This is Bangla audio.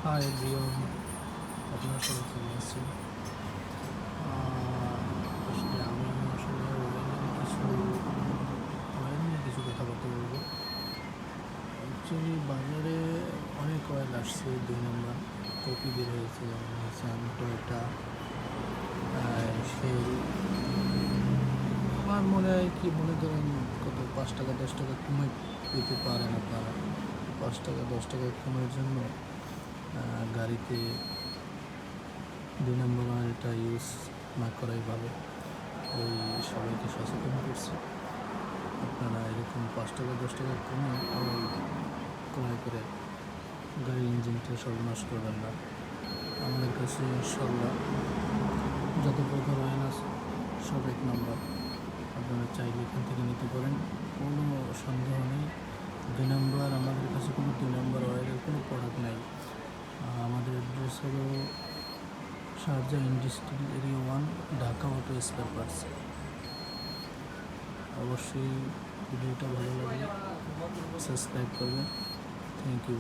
হাই এভরিওয়ান, আপনারা সবাই কেমন আছেন? আসলে আমি অয়েল নিয়ে কিছু কথাবার্তা বলবো। অ্যাকচুয়ালি বাজারে অনেক অয়েল আসছে, 2 নম্বর কপি বের হয়েছে, যেমন নিসান, টয়োটা, শেল। আমার মনে হয় কি, মনে করেন কত 5 টাকা 10 টাকা কমে পেতে পারেন আপনারা। 5 টাকা 10 টাকা কমের জন্য গাড়িতে 2 নম্বর অয়েলটা ইউজ না করাই ভালো। ওই সবাইকে সচেতন করছি, আপনারা এরকম 5 টাকা 10 টাকা কমে অয়েল ক্রয় করে গাড়ির ইঞ্জিনটা সর্বনাশ করবেন না। আমাদের কাছে ইনশাল্লাহ যত প্রকার অয়েল আছে সব 1 নম্বর। আপনারা চাইলে এখান থেকে নিতে পারেন, কোনো সন্দেহ নেই। 2 নম্বর, আমাদের কাছে কোনো 2 নম্বর অয়েলের কোনো প্রোডাক্ট নাই। আমাদের অ্যাড্রেস হলো Sharjah industrial area 1, Dhaka auto spare parts. অবশ্যই ভিডিওটা ভালো লাগলে সাবস্ক্রাইব করবেন। Thank you.